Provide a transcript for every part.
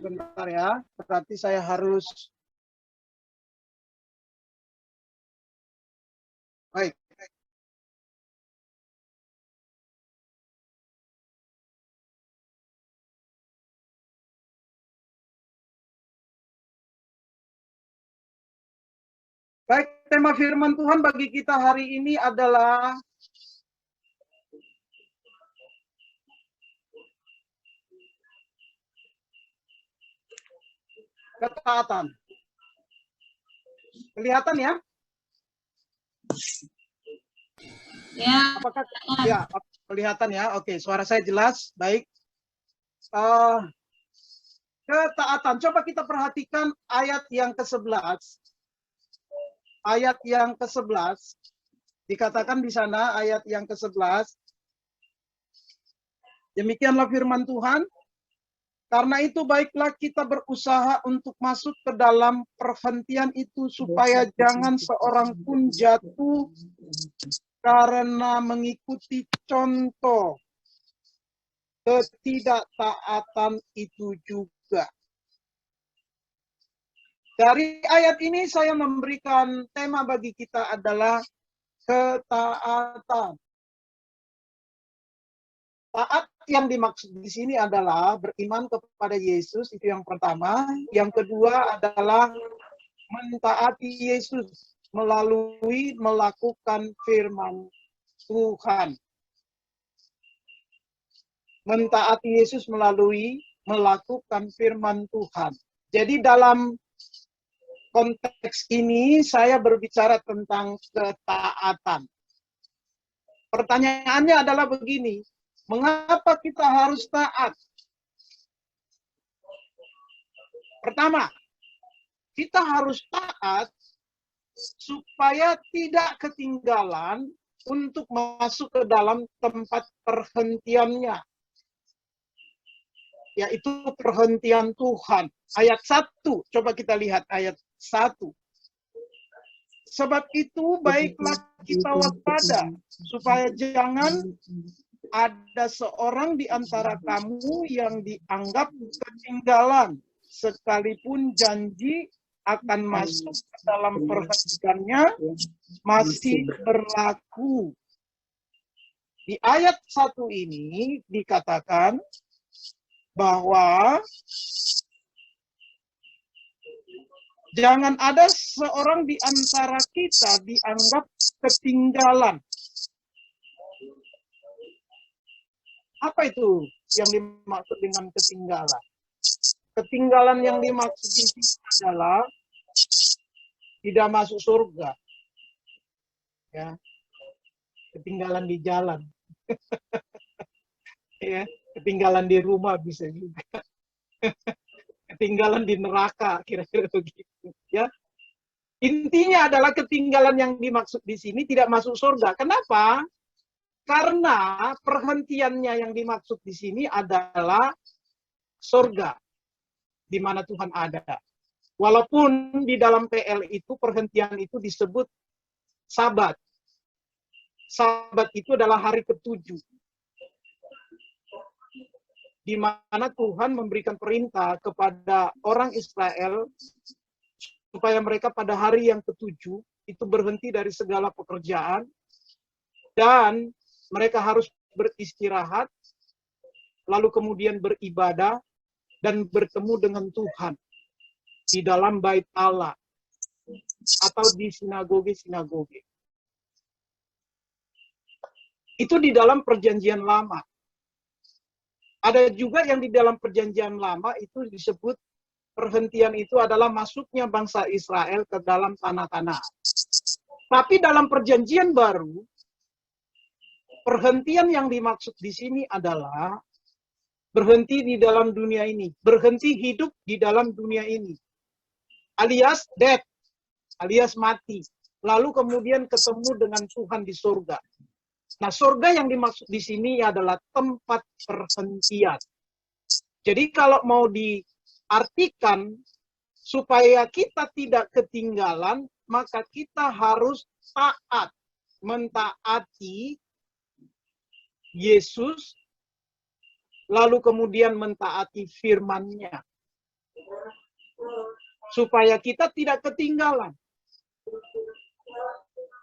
Sebentar ya, berarti saya harus... Baik. Baik, tema firman Tuhan bagi kita hari ini adalah ketaatan. Kelihatan ya? Ya. Apakah ya kelihatan ya? Oke, suara saya jelas. Baik. Ketaatan. Coba kita perhatikan ayat yang ke-11. Ayat yang ke-11 dikatakan di sana, ayat yang ke-11. Demikianlah firman Tuhan. Karena itu baiklah kita berusaha untuk masuk ke dalam perhentian itu supaya jangan seorang pun jatuh karena mengikuti contoh ketidaktaatan itu juga. Dari ayat ini saya memberikan tema bagi kita adalah ketaatan. Taat yang dimaksud di sini adalah beriman kepada Yesus, itu yang pertama. Yang kedua adalah mentaati Yesus melalui melakukan firman Tuhan. Mentaati Yesus melalui melakukan firman Tuhan. Jadi dalam konteks ini saya berbicara tentang ketaatan. Pertanyaannya adalah begini, mengapa kita harus taat? Pertama, kita harus taat supaya tidak ketinggalan untuk masuk ke dalam tempat perhentiannya, yaitu perhentian Tuhan. Ayat 1, coba kita lihat ayat 1. Sebab itu baiklah kita waspada, supaya jangan ada seorang di antara kamu yang dianggap ketinggalan, sekalipun janji akan masuk ke dalam perhentiannya masih berlaku. Di ayat 1 ini dikatakan bahwa jangan ada seorang di antara kita dianggap ketinggalan. Apa itu yang dimaksud dengan ketinggalan? Ketinggalan yang dimaksud di sini adalah tidak masuk surga. Ya. Ketinggalan di jalan. Ya, ketinggalan di rumah bisa juga. Ketinggalan di neraka, kira-kira begitu. Ya. Intinya adalah ketinggalan yang dimaksud di sini tidak masuk surga. Kenapa? Karena perhentiannya yang dimaksud di sini adalah surga, di mana Tuhan ada. Walaupun di dalam PL itu perhentian itu disebut Sabat. Sabat itu adalah hari ke-7. Di mana Tuhan memberikan perintah kepada orang Israel supaya mereka pada hari yang ke-7 itu berhenti dari segala pekerjaan dan mereka harus beristirahat, lalu kemudian beribadah dan bertemu dengan Tuhan di dalam bait Allah atau di sinagoge-sinagoge. Itu di dalam perjanjian lama. Ada juga yang di dalam perjanjian lama itu disebut perhentian itu adalah masuknya bangsa Israel ke dalam tanah Kanaan. Tapi dalam perjanjian baru, perhentian yang dimaksud di sini adalah berhenti di dalam dunia ini, berhenti hidup di dalam dunia ini, alias death, alias mati. Lalu kemudian ketemu dengan Tuhan di surga. Nah, surga yang dimaksud di sini adalah tempat perhentian. Jadi kalau mau diartikan supaya kita tidak ketinggalan, maka kita harus taat, mentaati Yesus, lalu kemudian mentaati firman-Nya. supaya kita tidak ketinggalan.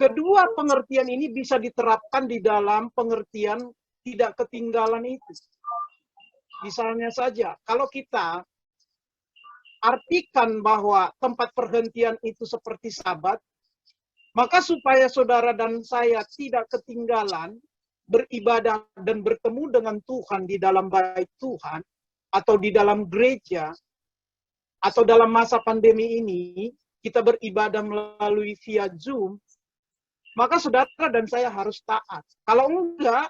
Kedua pengertian ini bisa diterapkan di dalam pengertian tidak ketinggalan itu. Misalnya saja, kalau kita artikan bahwa tempat perhentian itu seperti Sabat, maka supaya saudara dan saya tidak ketinggalan beribadah dan bertemu dengan Tuhan di dalam bait Tuhan, atau di dalam gereja, atau dalam masa pandemi ini, kita beribadah melalui via Zoom, maka saudara dan saya harus taat. Kalau enggak,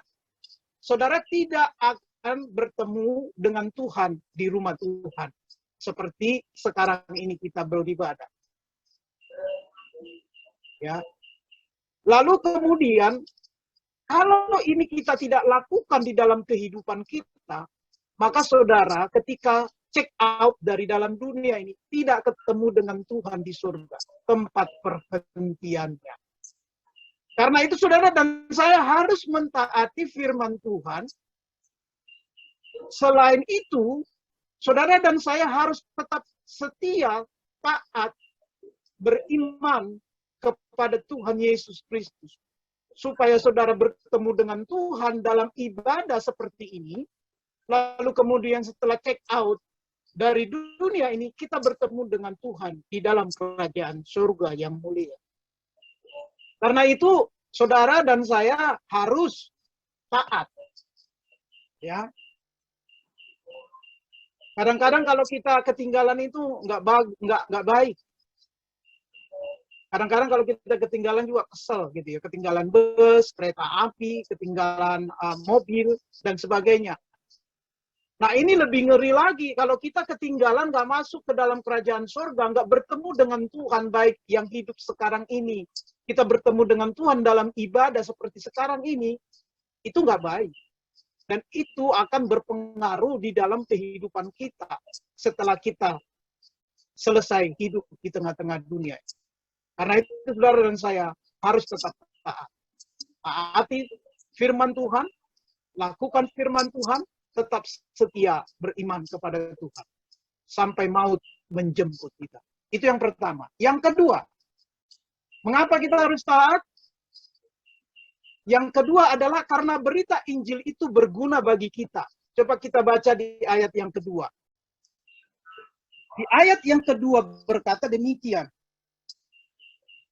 saudara tidak akan bertemu dengan Tuhan di rumah Tuhan. Seperti sekarang ini kita beribadah. Ya. Lalu kemudian, kalau ini kita tidak lakukan di dalam kehidupan kita, maka saudara ketika check out dari dalam dunia ini, tidak ketemu dengan Tuhan di surga, tempat perhentiannya. Karena itu saudara dan saya harus mentaati firman Tuhan. Selain itu, saudara dan saya harus tetap setia, taat, beriman kepada Tuhan Yesus Kristus. Supaya saudara bertemu dengan Tuhan dalam ibadah seperti ini, lalu kemudian setelah check out dari dunia ini, kita bertemu dengan Tuhan di dalam kerajaan surga yang mulia. Karena itu, saudara dan saya harus taat. Ya. Kadang-kadang kalau kita ketinggalan itu nggak baik. Kadang-kadang kalau kita ketinggalan juga kesel gitu ya, ketinggalan bus, kereta api, ketinggalan mobil dan sebagainya. Nah ini lebih ngeri lagi kalau kita ketinggalan nggak masuk ke dalam kerajaan surga, nggak bertemu dengan Tuhan baik yang hidup sekarang ini. Kita bertemu dengan Tuhan dalam ibadah seperti sekarang ini, itu nggak baik. Dan itu akan berpengaruh di dalam kehidupan kita setelah kita selesai hidup di tengah-tengah dunia. Karena itu saudara dan saya harus tetap taat. Taati firman Tuhan, lakukan firman Tuhan, tetap setia beriman kepada Tuhan. Sampai maut menjemput kita. Itu yang pertama. Yang kedua, mengapa kita harus taat? Yang kedua adalah karena berita Injil itu berguna bagi kita. Coba kita baca di ayat yang kedua. Di ayat yang kedua berkata demikian.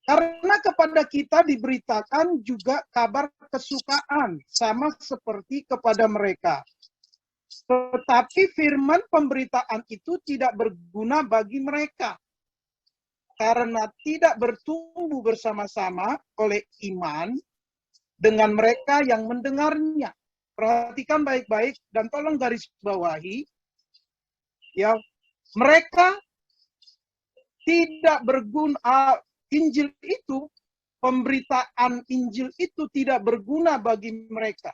Karena kepada kita diberitakan juga kabar kesukaan, sama seperti kepada mereka. Tetapi firman pemberitaan itu tidak berguna bagi mereka. Karena tidak bertumbuh bersama-sama oleh iman dengan mereka yang mendengarnya. Perhatikan baik-baik dan tolong garis bawahi. Ya, mereka tidak berguna. Injil itu, pemberitaan Injil itu tidak berguna bagi mereka.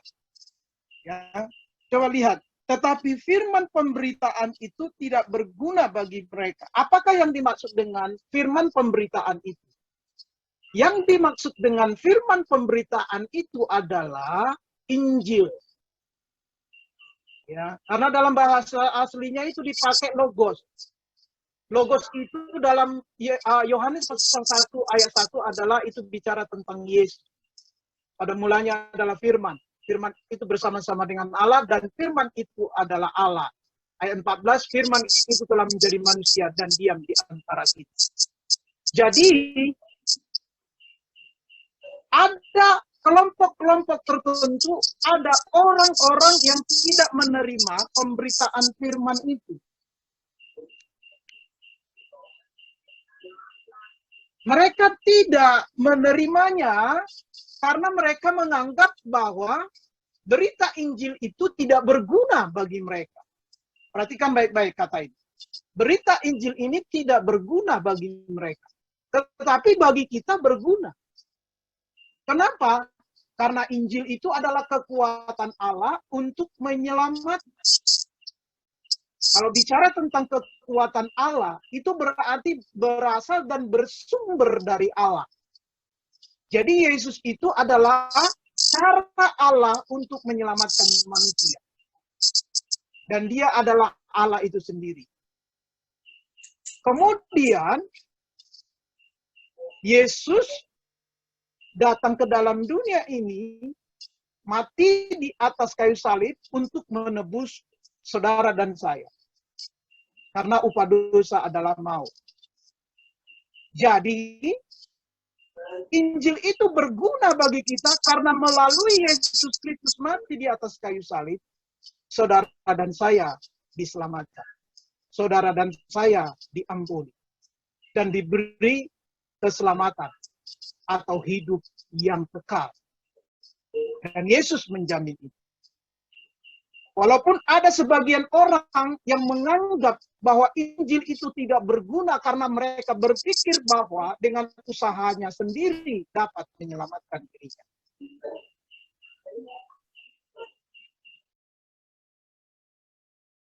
Ya, coba lihat. Tetapi firman pemberitaan itu tidak berguna bagi mereka. Apakah yang dimaksud dengan firman pemberitaan itu? Yang dimaksud dengan firman pemberitaan itu adalah Injil. Ya, karena dalam bahasa aslinya itu dipakai logos. Logos itu dalam Yohanes pasal 1 ayat 1 adalah itu bicara tentang Yesus. Pada mulanya adalah firman. Firman itu bersama-sama dengan Allah dan firman itu adalah Allah. Ayat 14, firman itu telah menjadi manusia dan diam di antara kita. Jadi, ada kelompok-kelompok tertentu, ada orang-orang yang tidak menerima pemberitaan firman itu. Mereka tidak menerimanya karena mereka menganggap bahwa berita Injil itu tidak berguna bagi mereka. Perhatikan baik-baik kata ini. Berita Injil ini tidak berguna bagi mereka. Tetapi bagi kita berguna. Kenapa? Karena Injil itu adalah kekuatan Allah untuk menyelamatkan. Kalau bicara tentang kekuatan Allah, itu berarti berasal dan bersumber dari Allah. Jadi Yesus itu adalah cara Allah untuk menyelamatkan manusia. Dan dia adalah Allah itu sendiri. Kemudian Yesus datang ke dalam dunia ini, mati di atas kayu salib untuk menebus saudara dan saya. Karena upah dosa adalah maut. Jadi, Injil itu berguna bagi kita karena melalui Yesus Kristus mati di atas kayu salib, saudara dan saya diselamatkan. Saudara dan saya diampuni. Dan diberi keselamatan atau hidup yang kekal. Dan Yesus menjamin itu. Walaupun ada sebagian orang yang menganggap bahwa Injil itu tidak berguna karena mereka berpikir bahwa dengan usahanya sendiri dapat menyelamatkan dirinya.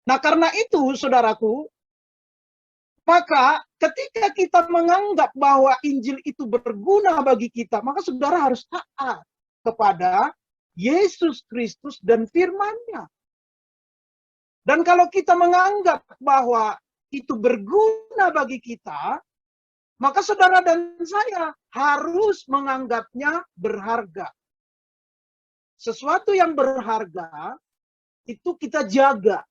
Nah, karena itu, saudaraku, maka ketika kita menganggap bahwa Injil itu berguna bagi kita, maka saudara harus taat kepada Yesus Kristus dan firman-Nya. Dan kalau kita menganggap bahwa itu berguna bagi kita, maka saudara dan saya harus menganggapnya berharga. Sesuatu yang berharga itu kita jaga.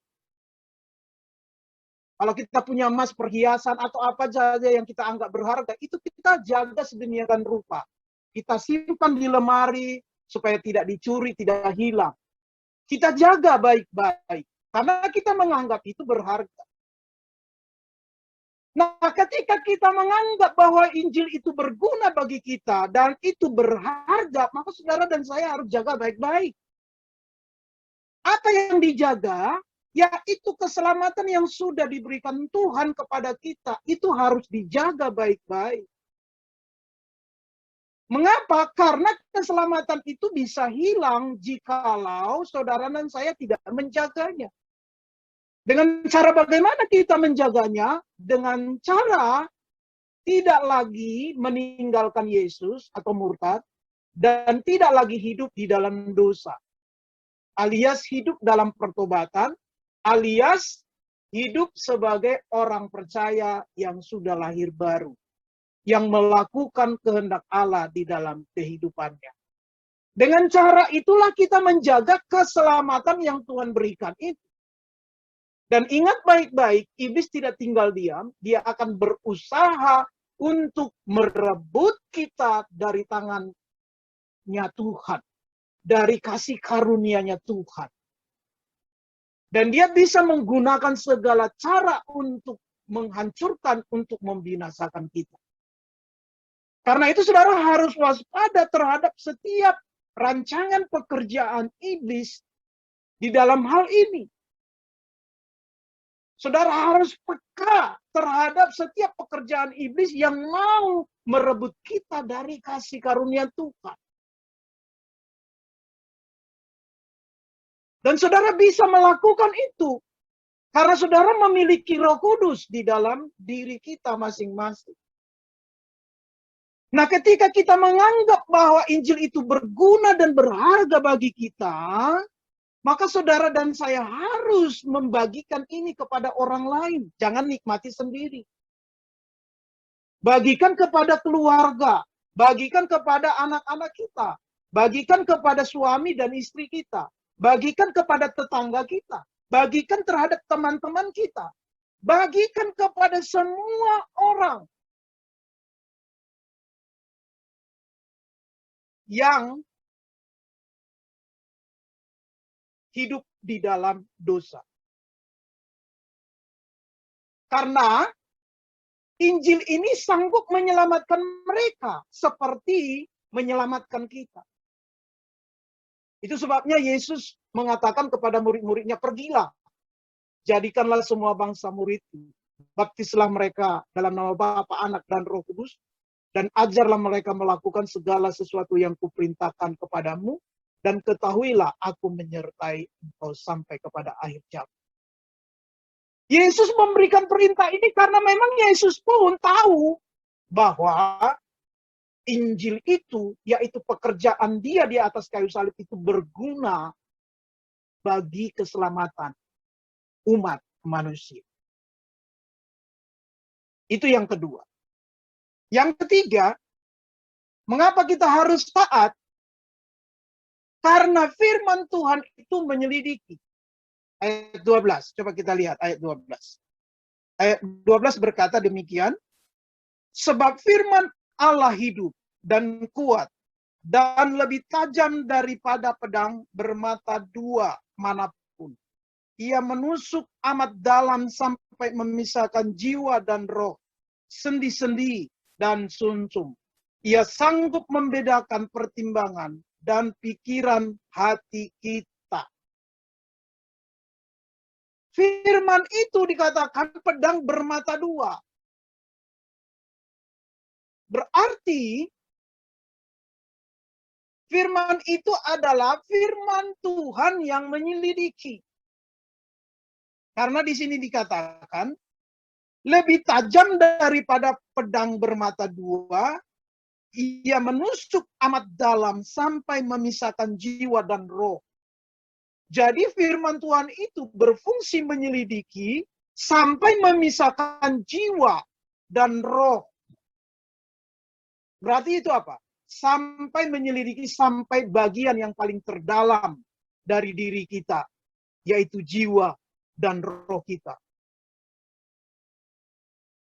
Kalau kita punya emas, perhiasan, atau apa saja yang kita anggap berharga, itu kita jaga sedemikian rupa. Kita simpan di lemari supaya tidak dicuri, tidak hilang. Kita jaga baik-baik. Karena kita menganggap itu berharga. Nah, ketika kita menganggap bahwa Injil itu berguna bagi kita dan itu berharga, maka saudara dan saya harus jaga baik-baik. Apa yang dijaga? Yaitu keselamatan yang sudah diberikan Tuhan kepada kita. Itu harus dijaga baik-baik. Mengapa? Karena keselamatan itu bisa hilang jikalau saudara dan saya tidak menjaganya. Dengan cara bagaimana kita menjaganya? Dengan cara tidak lagi meninggalkan Yesus atau murtad dan tidak lagi hidup di dalam dosa. Alias hidup dalam pertobatan, alias hidup sebagai orang percaya yang sudah lahir baru, yang melakukan kehendak Allah di dalam kehidupannya. Dengan cara itulah kita menjaga keselamatan yang Tuhan berikan itu. Dan ingat baik-baik, iblis tidak tinggal diam, dia akan berusaha untuk merebut kita dari tangannya Tuhan, dari kasih karunia-Nya Tuhan. Dan dia bisa menggunakan segala cara untuk menghancurkan, untuk membinasakan kita. Karena itu saudara harus waspada terhadap setiap rancangan pekerjaan iblis di dalam hal ini. Saudara harus peka terhadap setiap pekerjaan iblis yang mau merebut kita dari kasih karunia Tuhan. Dan saudara bisa melakukan itu karena saudara memiliki Roh Kudus di dalam diri kita masing-masing. Nah, ketika kita menganggap bahwa Injil itu berguna dan berharga bagi kita, maka saudara dan saya harus membagikan ini kepada orang lain. Jangan nikmati sendiri. Bagikan kepada keluarga, bagikan kepada anak-anak kita, bagikan kepada suami dan istri kita, bagikan kepada tetangga kita, bagikan terhadap teman-teman kita, bagikan kepada semua orang yang hidup di dalam dosa. Karena Injil ini sanggup menyelamatkan mereka seperti menyelamatkan kita. Itu sebabnya Yesus mengatakan kepada murid-muridnya, pergilah, jadikanlah semua bangsa muridku. Baptislah mereka dalam nama Bapa, Anak, dan Roh Kudus, dan ajarlah mereka melakukan segala sesuatu yang kuperintahkan kepadamu, dan ketahuilah aku menyertai engkau sampai kepada akhir zaman. Yesus memberikan perintah ini karena memang Yesus pun tahu bahwa Injil itu, yaitu pekerjaan dia di atas kayu salib itu berguna bagi keselamatan umat manusia. Itu yang kedua. Yang ketiga, mengapa kita harus taat? Karena firman Tuhan itu menyelidiki. Ayat 12, coba kita lihat ayat 12. Ayat 12 berkata demikian, sebab firman Allah hidup dan kuat, dan lebih tajam daripada pedang bermata dua manapun. Ia menusuk amat dalam sampai memisahkan jiwa dan roh, sendi-sendi dan sumsum. Ia sanggup membedakan pertimbangan dan pikiran hati kita. Firman itu dikatakan pedang bermata dua. Berarti firman itu adalah firman Tuhan yang menyelidiki. Karena di sini dikatakan lebih tajam daripada pedang bermata dua, ia menusuk amat dalam sampai memisahkan jiwa dan roh. Jadi firman Tuhan itu berfungsi menyelidiki sampai memisahkan jiwa dan roh. Berarti itu apa? Sampai menyelidiki sampai bagian yang paling terdalam dari diri kita, yaitu jiwa dan roh kita.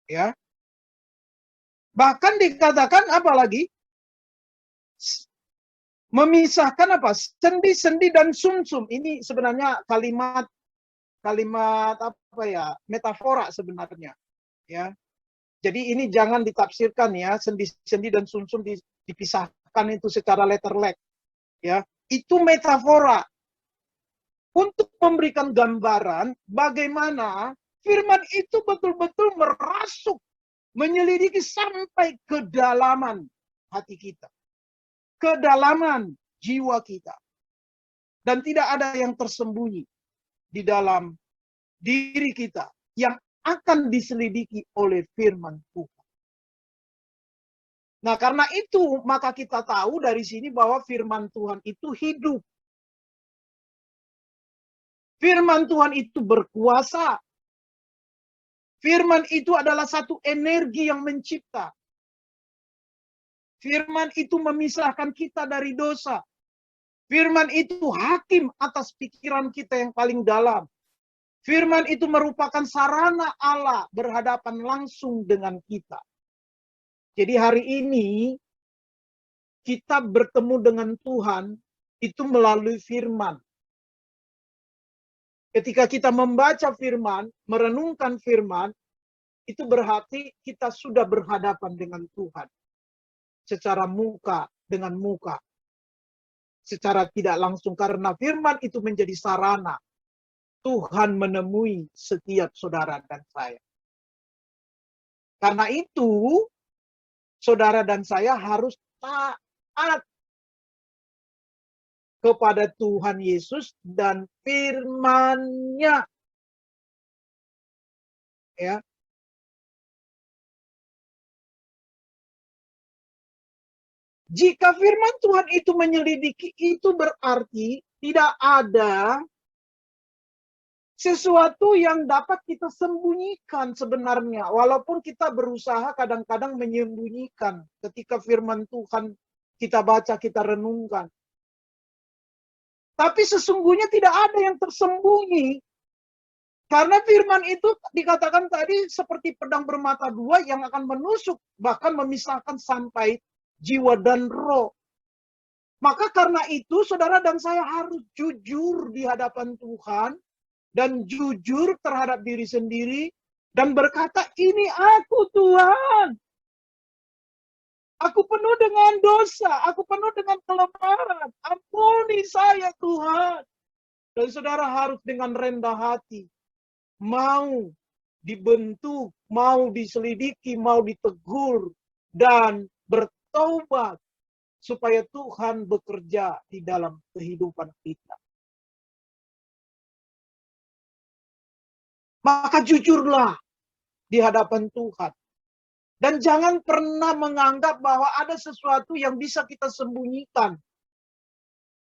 Ya. Bahkan dikatakan apa lagi? Memisahkan apa? Sendi-sendi dan sumsum. Ini sebenarnya kalimat apa ya? Metafora sebenarnya. Ya. Jadi ini jangan ditafsirkan ya, sendi-sendi dan sumsum dipisahkan itu secara letterlek. Ya. Itu metafora untuk memberikan gambaran bagaimana firman itu betul-betul merasuk, menyelidiki sampai kedalaman hati kita. Kedalaman jiwa kita. Dan tidak ada yang tersembunyi di dalam diri kita yang akan diselidiki oleh firman Tuhan. Nah, karena itu maka kita tahu dari sini bahwa firman Tuhan itu hidup. Firman Tuhan itu berkuasa. Firman itu adalah satu energi yang mencipta. Firman itu memisahkan kita dari dosa. Firman itu hakim atas pikiran kita yang paling dalam. Firman itu merupakan sarana Allah berhadapan langsung dengan kita. Jadi hari ini kita bertemu dengan Tuhan itu melalui firman. Ketika kita membaca firman, merenungkan firman, itu berarti kita sudah berhadapan dengan Tuhan. Secara muka dengan muka. Secara tidak langsung, karena firman itu menjadi sarana Tuhan menemui setiap saudara dan saya. Karena itu, saudara dan saya harus taat kepada Tuhan Yesus dan firman-Nya. Ya. Jika firman Tuhan itu menyelidiki, itu berarti tidak ada sesuatu yang dapat kita sembunyikan sebenarnya. Walaupun kita berusaha kadang-kadang menyembunyikan ketika firman Tuhan kita baca, kita renungkan. Tapi sesungguhnya tidak ada yang tersembunyi. Karena firman itu dikatakan tadi seperti pedang bermata dua yang akan menusuk, bahkan memisahkan sampai jiwa dan roh. Maka karena itu saudara dan saya harus jujur di hadapan Tuhan dan jujur terhadap diri sendiri dan berkata, ini aku Tuhan. Aku penuh dengan dosa, aku penuh dengan kelemahan. Ampuni saya Tuhan. Dan saudara harus dengan rendah hati mau dibentuk, mau diselidiki, mau ditegur dan bertobat supaya Tuhan bekerja di dalam kehidupan kita. Maka jujurlah di hadapan Tuhan. Dan jangan pernah menganggap bahwa ada sesuatu yang bisa kita sembunyikan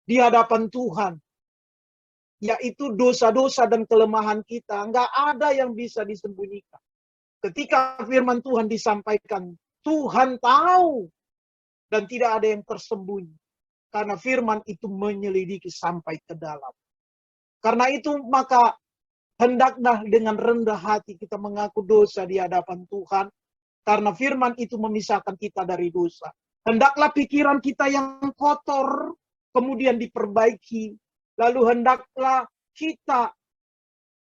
di hadapan Tuhan. Yaitu dosa-dosa dan kelemahan kita. Nggak ada yang bisa disembunyikan. Ketika firman Tuhan disampaikan, Tuhan tahu dan tidak ada yang tersembunyi. Karena firman itu menyelidiki sampai ke dalam. Karena itu maka hendaklah dengan rendah hati kita mengaku dosa di hadapan Tuhan. Karena firman itu memisahkan kita dari dosa. Hendaklah pikiran kita yang kotor kemudian diperbaiki. Lalu hendaklah kita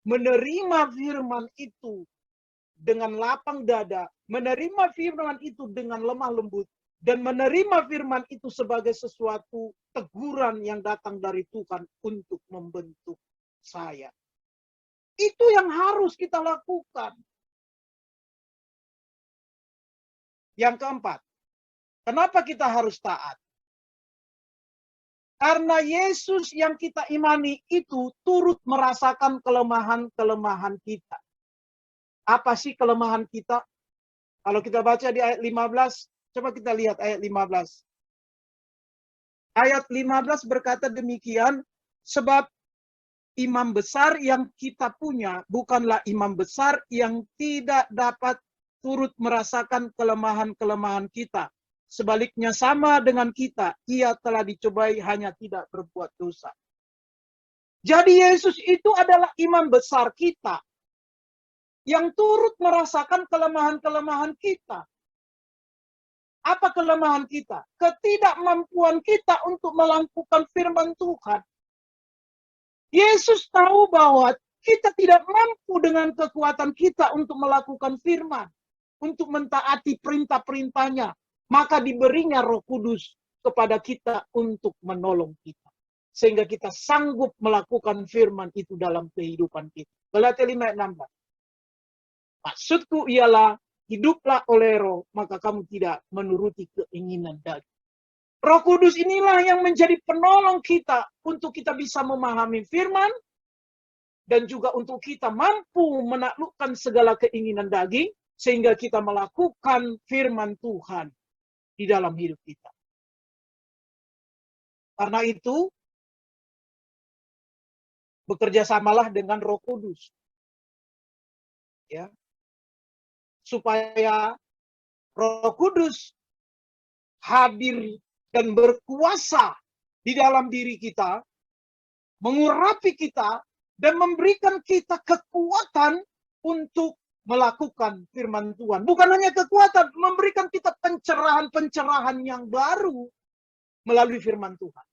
menerima firman itu dengan lapang dada, menerima firman itu dengan lemah lembut, dan menerima firman itu sebagai sesuatu teguran yang datang dari Tuhan untuk membentuk saya. Itu yang harus kita lakukan. Yang keempat, kenapa kita harus taat? Karena Yesus yang kita imani itu turut merasakan kelemahan-kelemahan kita. Apa sih kelemahan kita? Kalau kita baca di ayat 15, coba kita lihat ayat 15. Ayat 15 berkata demikian, sebab imam besar yang kita punya bukanlah imam besar yang tidak dapat turut merasakan kelemahan-kelemahan kita. Sebaliknya sama dengan kita, ia telah dicobai hanya tidak berbuat dosa. Jadi Yesus itu adalah imam besar kita yang turut merasakan kelemahan-kelemahan kita. Apa kelemahan kita? Ketidakmampuan kita untuk melakukan firman Tuhan. Yesus tahu bahwa kita tidak mampu dengan kekuatan kita untuk melakukan firman, untuk mentaati perintah-perintahnya. Maka diberinya Roh Kudus kepada kita untuk menolong kita. Sehingga kita sanggup melakukan firman itu dalam kehidupan kita. Galatia 5:16. Maksudku ialah, hiduplah oleh roh, maka kamu tidak menuruti keinginan daging. Roh Kudus inilah yang menjadi penolong kita untuk kita bisa memahami firman, dan juga untuk kita mampu menaklukkan segala keinginan daging, sehingga kita melakukan firman Tuhan di dalam hidup kita. Karena itu, bekerja samalah dengan Roh Kudus. Ya. Supaya Roh Kudus hadir dan berkuasa di dalam diri kita, mengurapi kita, dan memberikan kita kekuatan untuk melakukan firman Tuhan. Bukan hanya kekuatan, memberikan kita pencerahan-pencerahan yang baru melalui firman Tuhan.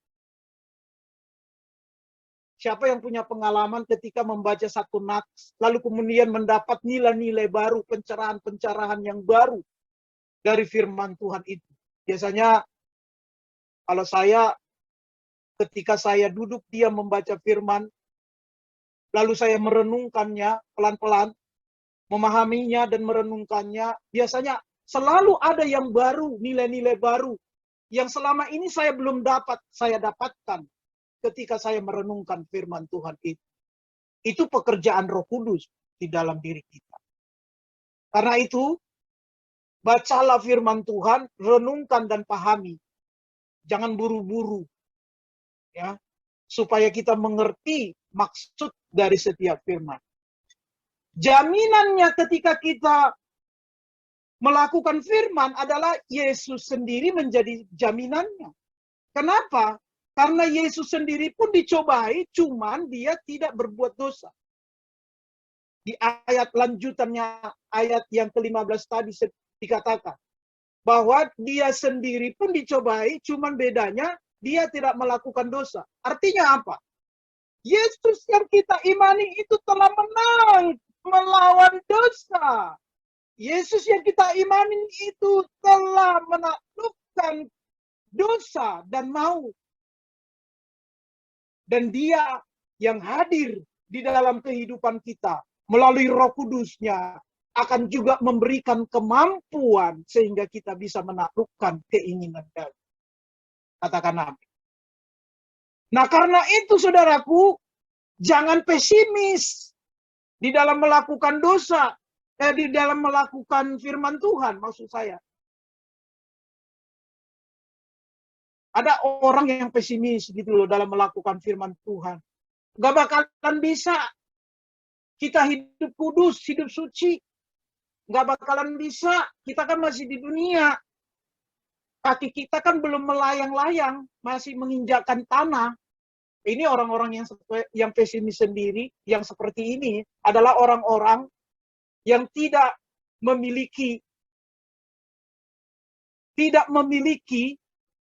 Siapa yang punya pengalaman ketika membaca satu nats, lalu kemudian mendapat nilai-nilai baru, pencerahan-pencerahan yang baru dari firman Tuhan itu? Biasanya, kalau saya, ketika saya duduk diam membaca firman, lalu saya merenungkannya pelan-pelan, memahaminya dan merenungkannya, biasanya selalu ada yang baru, nilai-nilai baru, yang selama ini saya belum dapat, saya dapatkan ketika saya merenungkan firman Tuhan itu. Itu pekerjaan Roh Kudus di dalam diri kita. Karena itu, bacalah firman Tuhan, renungkan dan pahami. Jangan buru-buru. Ya, supaya kita mengerti maksud dari setiap firman. Jaminannya ketika kita melakukan firman adalah Yesus sendiri menjadi jaminannya. Kenapa? Karena Yesus sendiri pun dicobai, cuman dia tidak berbuat dosa. Di ayat lanjutannya, ayat yang ke-15 tadi dikatakan, bahwa dia sendiri pun dicobai, cuman bedanya dia tidak melakukan dosa. Artinya apa? Yesus yang kita imani itu telah menang melawan dosa. Yesus yang kita imani itu telah menaklukkan dosa dan maut. Dan dia yang hadir di dalam kehidupan kita melalui Roh Kudusnya akan juga memberikan kemampuan sehingga kita bisa menaklukkan keinginan daging. Katakan amin. Nah, karena itu saudaraku, jangan pesimis di dalam melakukan dosa, di dalam melakukan firman Tuhan, maksud saya. Ada orang yang pesimis gitu loh dalam melakukan firman Tuhan. Gak bakalan bisa kita hidup kudus, hidup suci. Nggak bakalan bisa. Kita kan masih di dunia. Kaki kita kan belum melayang-layang, masih menginjakkan tanah. Ini orang-orang yang pesimis sendiri, yang seperti ini adalah orang-orang yang tidak memiliki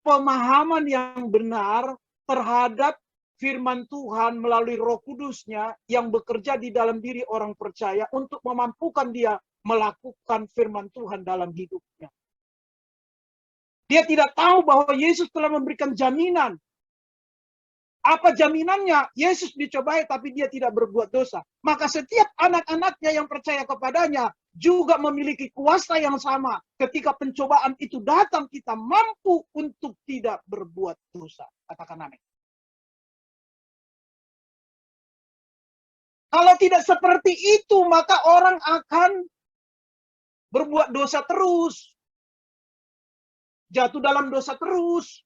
pemahaman yang benar terhadap firman Tuhan melalui Roh Kudus-Nya yang bekerja di dalam diri orang percaya untuk memampukan dia melakukan firman Tuhan dalam hidupnya. Dia tidak tahu bahwa Yesus telah memberikan jaminan. Apa jaminannya? Yesus dicobai tapi dia tidak berbuat dosa. Maka setiap anak-anaknya yang percaya kepadanya juga memiliki kuasa yang sama. Ketika pencobaan itu datang, kita mampu untuk tidak berbuat dosa. Katakan amin. Kalau tidak seperti itu, maka orang akan berbuat dosa terus. Jatuh dalam dosa terus.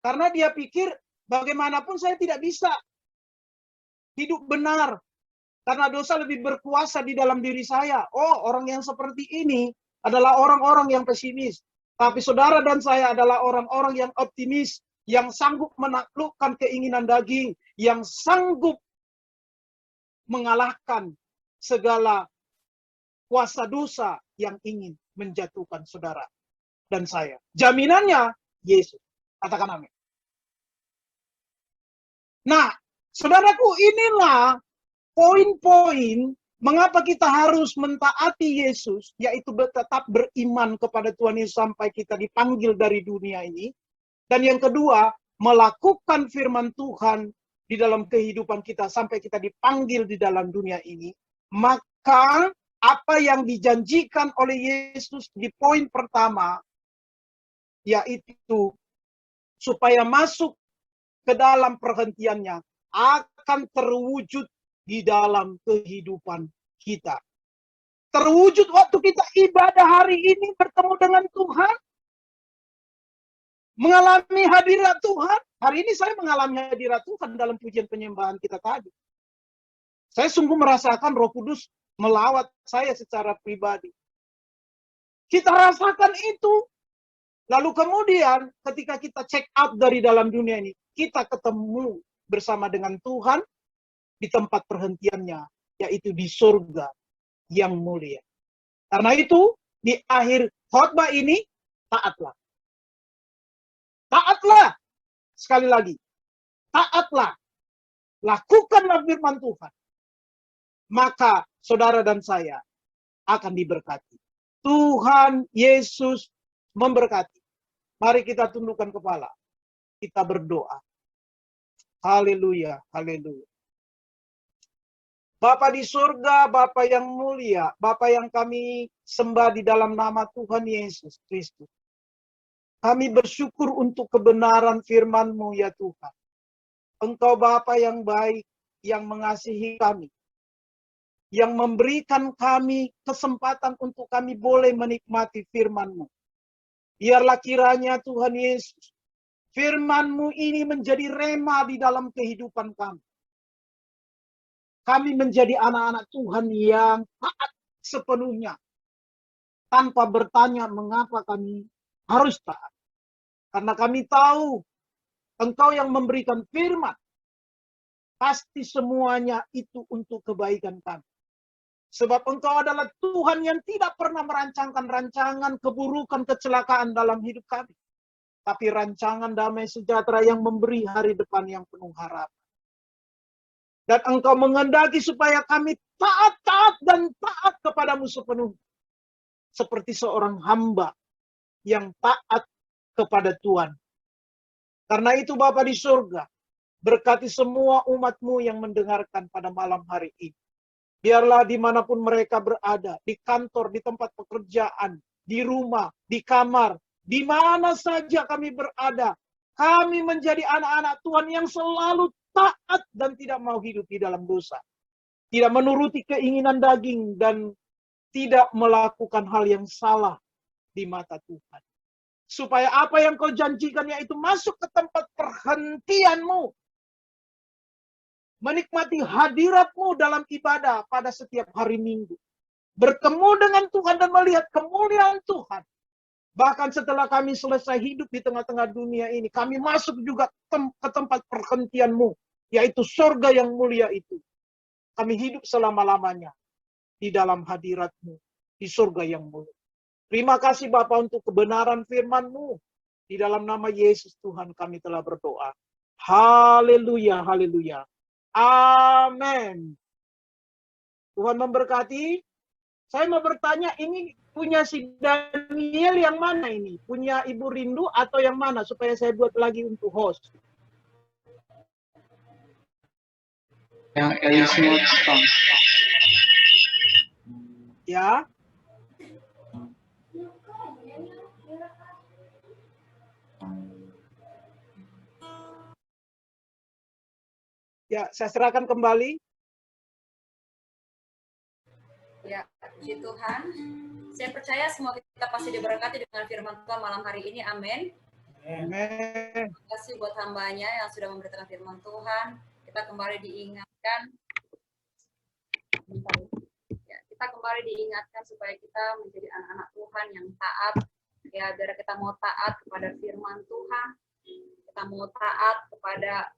Karena dia pikir, bagaimanapun saya tidak bisa hidup benar. Karena dosa lebih berkuasa di dalam diri saya. Oh, orang yang seperti ini adalah orang-orang yang pesimis. Tapi saudara dan saya adalah orang-orang yang optimis. Yang sanggup menaklukkan keinginan daging. Yang sanggup mengalahkan segala kuasa dosa yang ingin menjatuhkan saudara dan saya. Jaminannya Yesus. Katakan amin. Nah, saudaraku, inilah poin-poin mengapa kita harus mentaati Yesus, yaitu tetap beriman kepada Tuhan Yesus sampai kita dipanggil dari dunia ini. Dan yang kedua, melakukan firman Tuhan di dalam kehidupan kita sampai kita dipanggil di dalam dunia ini. Maka apa yang dijanjikan oleh Yesus di poin pertama, yaitu supaya masuk ke dalam perhentiannya, akan terwujud di dalam kehidupan kita. Terwujud waktu kita ibadah hari ini bertemu dengan Tuhan. Mengalami hadirat Tuhan. Hari ini saya mengalami hadirat Tuhan dalam pujian penyembahan kita tadi. Saya sungguh merasakan Roh Kudus melawat saya secara pribadi. Kita rasakan itu. Lalu kemudian ketika kita check out dari dalam dunia ini, kita ketemu bersama dengan Tuhan di tempat perhentiannya, yaitu di surga yang mulia. Karena itu, di akhir khotbah ini, taatlah. Taatlah. Sekali lagi, taatlah. Lakukanlah firman Tuhan. Maka saudara dan saya akan diberkati. Tuhan Yesus memberkati. Mari kita tundukkan kepala. Kita berdoa. Haleluya, haleluya. Bapa di surga, Bapa yang mulia, Bapa yang kami sembah di dalam nama Tuhan Yesus Kristus. Kami bersyukur untuk kebenaran firman-Mu ya Tuhan. Engkau Bapa yang baik, yang mengasihi kami. Yang memberikan kami kesempatan untuk kami boleh menikmati firman-Mu. Biarlah kiranya Tuhan Yesus, firman-Mu ini menjadi rema di dalam kehidupan kami. Kami menjadi anak-anak Tuhan yang taat sepenuhnya. Tanpa bertanya mengapa kami harus taat. Karena kami tahu Engkau yang memberikan firman. Pasti semuanya itu untuk kebaikan kami. Sebab Engkau adalah Tuhan yang tidak pernah merancangkan rancangan keburukan, kecelakaan dalam hidup kami. Tapi rancangan damai sejahtera yang memberi hari depan yang penuh harapan. Dan Engkau menghendaki supaya kami taat dan taat kepadamu sepenuhnya. Seperti seorang hamba yang taat kepada Tuhan. Karena itu Bapa di surga, berkati semua umat-Mu yang mendengarkan pada malam hari ini. Biarlah dimanapun mereka berada, di kantor, di tempat pekerjaan, di rumah, di kamar, di mana saja kami berada, kami menjadi anak-anak Tuhan yang selalu taat dan tidak mau hidup di dalam dosa. Tidak menuruti keinginan daging dan tidak melakukan hal yang salah di mata Tuhan. Supaya apa yang Kau janjikan yaitu masuk ke tempat perhentian-Mu. Menikmati hadirat-Mu dalam ibadah pada setiap hari Minggu. bertemu dengan Tuhan dan melihat kemuliaan Tuhan. Bahkan setelah kami selesai hidup di tengah-tengah dunia ini, kami masuk juga ke tempat perhentian-Mu, yaitu surga yang mulia itu. Kami hidup selama-lamanya di dalam hadirat-Mu, di surga yang mulia. Terima kasih Bapa untuk kebenaran firman-Mu. Di dalam nama Yesus Tuhan kami telah berdoa. Haleluya, haleluya. Amin. Tuhan memberkati. Saya mau bertanya, ini punya si Daniel yang mana ini? Punya Ibu Rindu atau yang mana? Supaya saya buat lagi untuk host. Yang kayu semua Bang. Ya. Ya, saya serahkan kembali. Ya, puji Tuhan. Saya percaya semua kita pasti diberkati dengan firman Tuhan malam hari ini. Amin. Amin. Terima kasih buat hambanya yang sudah memberitakan firman Tuhan. Kita kembali diingatkan. Ya, kita kembali diingatkan supaya kita menjadi anak-anak Tuhan yang taat. Ya, biar kita mau taat kepada firman Tuhan. Kita mau taat kepada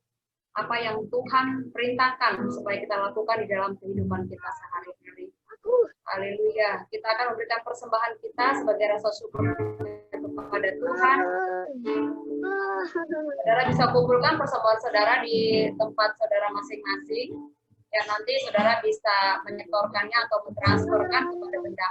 apa yang Tuhan perintahkan supaya kita lakukan di dalam kehidupan kita sehari-hari. Haleluya. Kita akan memberikan persembahan kita sebagai rasa syukur kepada Tuhan. Saudara bisa kumpulkan persembahan saudara di tempat saudara masing-masing. Ya, nanti saudara bisa menyetorkannya atau mentransferkan kepada benda